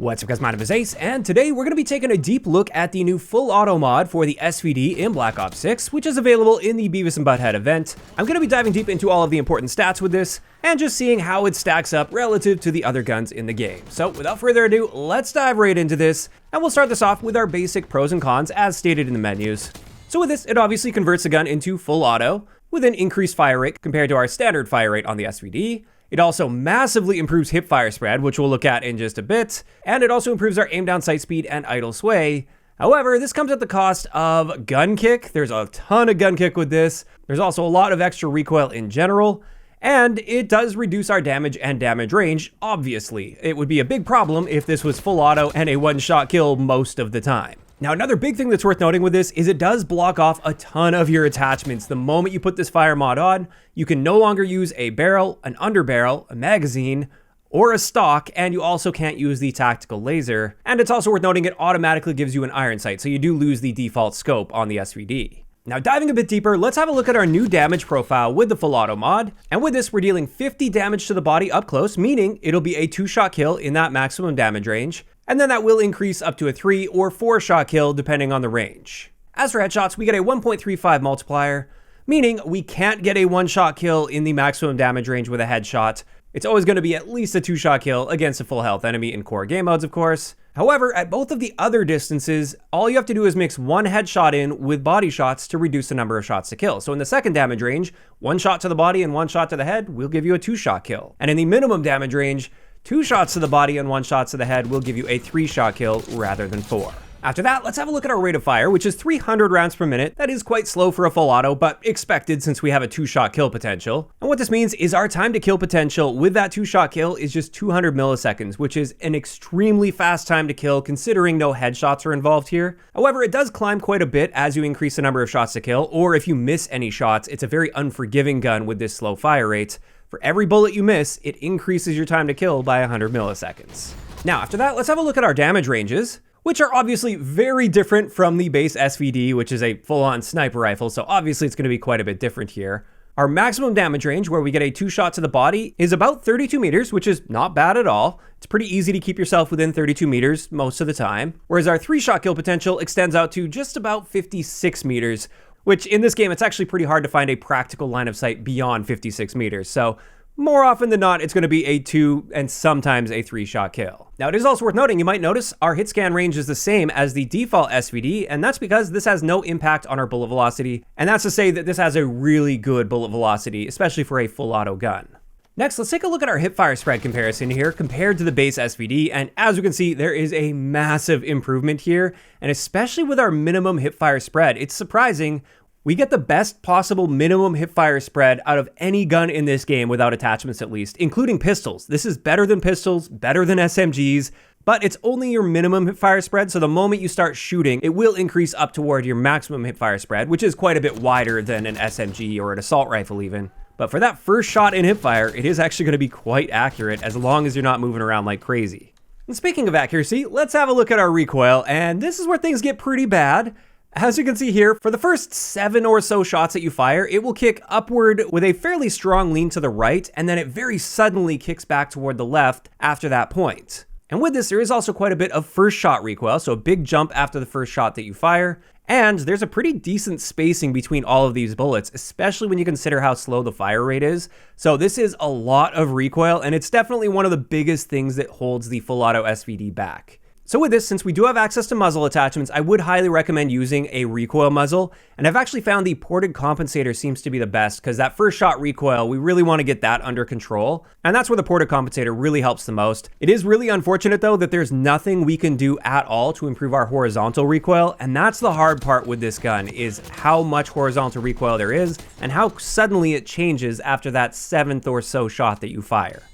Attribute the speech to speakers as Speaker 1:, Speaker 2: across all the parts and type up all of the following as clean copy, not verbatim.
Speaker 1: What's up guys, my name is Ace, and today we're going to be taking a deep look at the new Full Auto mod for the SVD in Black Ops 6, which is available in the Beavis and Butthead event. I'm going to be diving deep into all of the important stats with this, and just seeing how it stacks up relative to the other guns in the game. So without further ado, let's dive right into this, and we'll start this off with our basic pros and cons as stated in the menus. So with this, it obviously converts the gun into full auto, with an increased fire rate compared to our standard fire rate on the SVD. It also massively improves hip fire spread, which we'll look at in just a bit, and it also improves our aim down sight speed and idle sway. However, this comes at the cost of gun kick. There's a ton of gun kick with this. There's also a lot of extra recoil in general, and it does reduce our damage and damage range, obviously. It would be a big problem if this was full auto and a one-shot kill most of the time. Now, another big thing that's worth noting with this is it does block off a ton of your attachments. The moment you put this fire mod on, you can no longer use a barrel, an underbarrel, a magazine, or a stock, and you also can't use the tactical laser. And it's also worth noting it automatically gives you an iron sight, so you do lose the default scope on the SVD. Now, diving a bit deeper, let's have a look at our new damage profile with the Full Auto mod. And with this, we're dealing 50 damage to the body up close, meaning it'll be a 2-shot kill in that maximum damage range. And then that will increase up to a 3 or 4-shot kill depending on the range. As for headshots, we get a 1.35 multiplier, meaning we can't get a 1-shot kill in the maximum damage range with a headshot. It's always going to be at least a 2-shot kill against a full health enemy in core game modes, of course. However, at both of the other distances, all you have to do is mix 1 headshot in with body shots to reduce the number of shots to kill. So in the second damage range, 1 shot to the body and 1 shot to the head will give you a 2-shot kill. And in the minimum damage range, 2 shots to the body and 1 shot to the head will give you a 3-shot kill rather than 4. After that, let's have a look at our rate of fire, which is 300 rounds per minute. That is quite slow for a full auto, but expected since we have a 2-shot kill potential. And what this means is our time to kill potential with that 2-shot kill is just 200 milliseconds, which is an extremely fast time to kill considering no headshots are involved here. However, it does climb quite a bit as you increase the number of shots to kill, or if you miss any shots, it's a very unforgiving gun with this slow fire rate. For every bullet you miss, it increases your time to kill by 100 milliseconds. Now, after that, let's have a look at our damage ranges, which are obviously very different from the base SVD, which is a full-on sniper rifle, so obviously it's going to be quite a bit different here. Our maximum damage range, where we get a 2-shot to the body, is about 32 meters, which is not bad at all. It's pretty easy to keep yourself within 32 meters most of the time, whereas our 3-shot kill potential extends out to just about 56 meters, which in this game, it's actually pretty hard to find a practical line of sight beyond 56 meters. So more often than not, it's going to be a 2 and sometimes a 3-shot kill. Now, it is also worth noting, you might notice our hit scan range is the same as the default SVD, and that's because this has no impact on our bullet velocity. And that's to say that this has a really good bullet velocity, especially for a full auto gun. Next, let's take a look at our hipfire spread comparison here compared to the base SVD, and as you can see, there is a massive improvement here, and especially with our minimum hipfire spread, it's surprising. We get the best possible minimum hipfire spread out of any gun in this game without attachments at least, including pistols. This is better than pistols, better than SMGs, but it's only your minimum hipfire spread, so the moment you start shooting, it will increase up toward your maximum hipfire spread, which is quite a bit wider than an SMG or an assault rifle even. But for that first shot in hipfire, it is actually going to be quite accurate as long as you're not moving around like crazy. And speaking of accuracy, let's have a look at our recoil, and this is where things get pretty bad. As you can see here, for the first 7 or so shots that you fire, it will kick upward with a fairly strong lean to the right, and then it very suddenly kicks back toward the left after that point. And with this, there is also quite a bit of first shot recoil, so a big jump after the first shot that you fire. And there's a pretty decent spacing between all of these bullets, especially when you consider how slow the fire rate is. So this is a lot of recoil, and it's definitely one of the biggest things that holds the full auto SVD back. So with this, since we do have access to muzzle attachments, I would highly recommend using a recoil muzzle. And I've actually found the ported compensator seems to be the best because that first shot recoil, we really want to get that under control. And that's where the ported compensator really helps the most. It is really unfortunate though that there's nothing we can do at all to improve our horizontal recoil. And that's the hard part with this gun is how much horizontal recoil there is and how suddenly it changes after that 7th or so shot that you fire.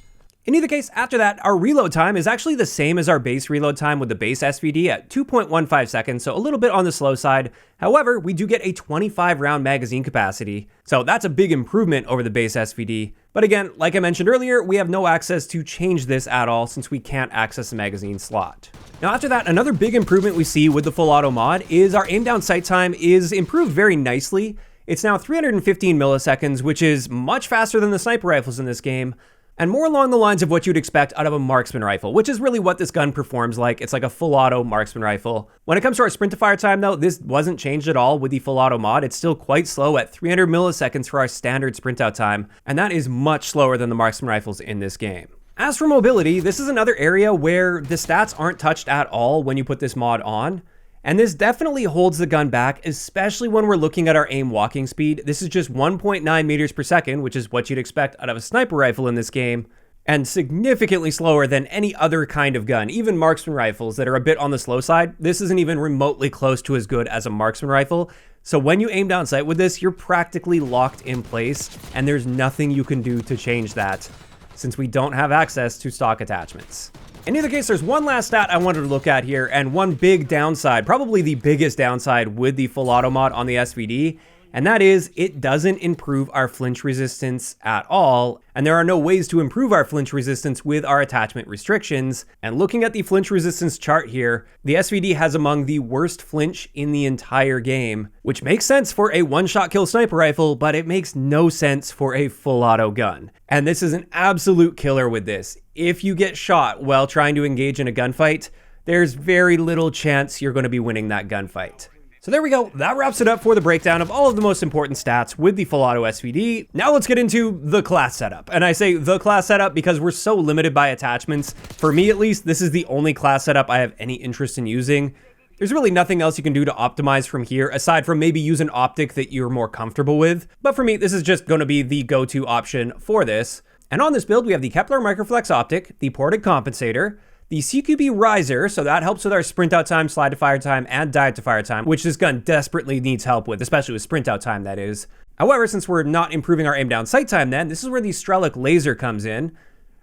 Speaker 1: In either case, after that, our reload time is actually the same as our base reload time with the base SVD at 2.15 seconds, so a little bit on the slow side. However, we do get a 25 round magazine capacity, so that's a big improvement over the base SVD. But again, like I mentioned earlier, we have no access to change this at all since we can't access a magazine slot. Now after that, another big improvement we see with the Full Auto mod is our aim down sight time is improved very nicely. It's now 315 milliseconds, which is much faster than the sniper rifles in this game. and more along the lines of what you'd expect out of a marksman rifle, which is really what this gun performs like. It's like a full auto marksman rifle. When it comes to our sprint to fire time though, this wasn't changed at all with the full auto mod. It's still quite slow at 300 milliseconds for our standard sprint out time, and that is much slower than the marksman rifles in this game. As for mobility, this is another area where the stats aren't touched at all when you put this mod on. And this definitely holds the gun back, especially when we're looking at our aim walking speed. This is just 1.9 meters per second, which is what you'd expect out of a sniper rifle in this game, and significantly slower than any other kind of gun. Even marksman rifles that are a bit on the slow side, this isn't even remotely close to as good as a marksman rifle. So when you aim down sight with this, you're practically locked in place, and there's nothing you can do to change that, since we don't have access to stock attachments. In either case, there's one last stat I wanted to look at here, and one big downside, probably the biggest downside with the full auto mod on the SVD, and that is it doesn't improve our flinch resistance at all, and there are no ways to improve our flinch resistance with our attachment restrictions. And looking at the flinch resistance chart here, the SVD has among the worst flinch in the entire game, which makes sense for a one-shot kill sniper rifle, but it makes no sense for a full auto gun. And this is an absolute killer with this. If you get shot while trying to engage in a gunfight, there's very little chance you're going to be winning that gunfight. So there we go. That wraps it up for the breakdown of all of the most important stats with the full auto SVD. Now let's get into the class setup. And I say the class setup because we're so limited by attachments. For me, at least, this is the only class setup I have any interest in using. There's really nothing else you can do to optimize from here, aside from maybe use an optic that you're more comfortable with. But for me, this is just going to be the go-to option for this. And on this build, we have the Kepler Microflex optic, the ported compensator, the CQB riser, so that helps with our sprint out time, slide to fire time, and dive to fire time, which this gun desperately needs help with, especially with sprint out time, that is. However, since we're not improving our aim down sight time then, this is where the Strelic laser comes in,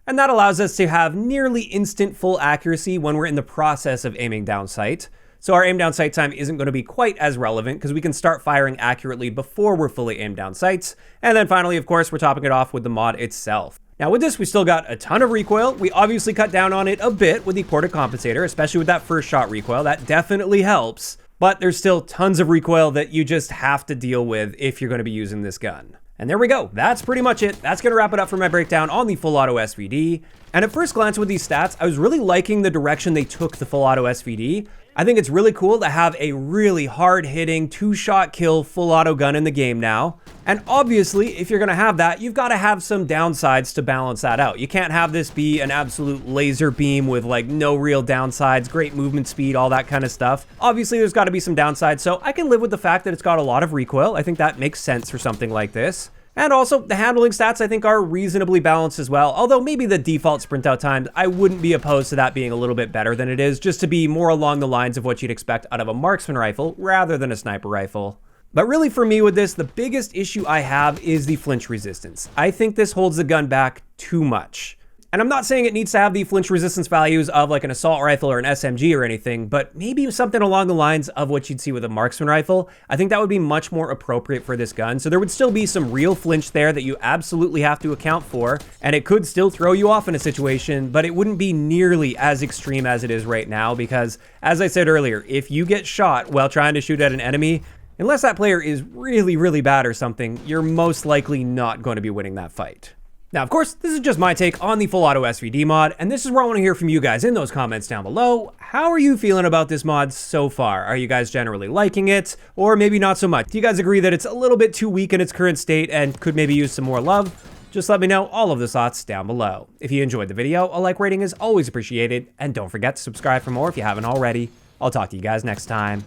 Speaker 1: and that allows us to have nearly instant full accuracy when we're in the process of aiming down sight. So our aim down sight time isn't going to be quite as relevant because we can start firing accurately before we're fully aimed down sights. And then finally, of course, we're topping it off with the mod itself. Now with this, we still got a ton of recoil. We obviously cut down on it a bit with the ported compensator, especially with that first shot recoil. That definitely helps, but there's still tons of recoil that you just have to deal with if you're going to be using this gun. And there we go. That's pretty much it. That's going to wrap it up for my breakdown on the full auto SVD. And at first glance with these stats, I was really liking the direction they took the full auto SVD. I think it's really cool to have a really hard-hitting, two-shot kill full auto gun in the game now. And obviously, if you're going to have that, you've got to have some downsides to balance that out. You can't have this be an absolute laser beam with like no real downsides, great movement speed, all that kind of stuff. Obviously, there's got to be some downsides, so I can live with the fact that it's got a lot of recoil. I think that makes sense for something like this. And also, the handling stats I think are reasonably balanced as well, although maybe the default sprint out time, I wouldn't be opposed to that being a little bit better than it is, just to be more along the lines of what you'd expect out of a marksman rifle rather than a sniper rifle. But really for me with this, the biggest issue I have is the flinch resistance. I think this holds the gun back too much. And I'm not saying it needs to have the flinch resistance values of like an assault rifle or an SMG or anything, but maybe something along the lines of what you'd see with a marksman rifle. I think that would be much more appropriate for this gun. So there would still be some real flinch there that you absolutely have to account for, and it could still throw you off in a situation, but it wouldn't be nearly as extreme as it is right now because, as I said earlier, if you get shot while trying to shoot at an enemy, unless that player is really, really bad or something, you're most likely not going to be winning that fight. Now, of course, this is just my take on the full auto SVD mod, and this is where I want to hear from you guys in those comments down below. How are you feeling about this mod so far? Are you guys generally liking it, or maybe not so much? Do you guys agree that it's a little bit too weak in its current state and could maybe use some more love? Just let me know all of the thoughts down below. If you enjoyed the video, a like rating is always appreciated, and don't forget to subscribe for more if you haven't already. I'll talk to you guys next time.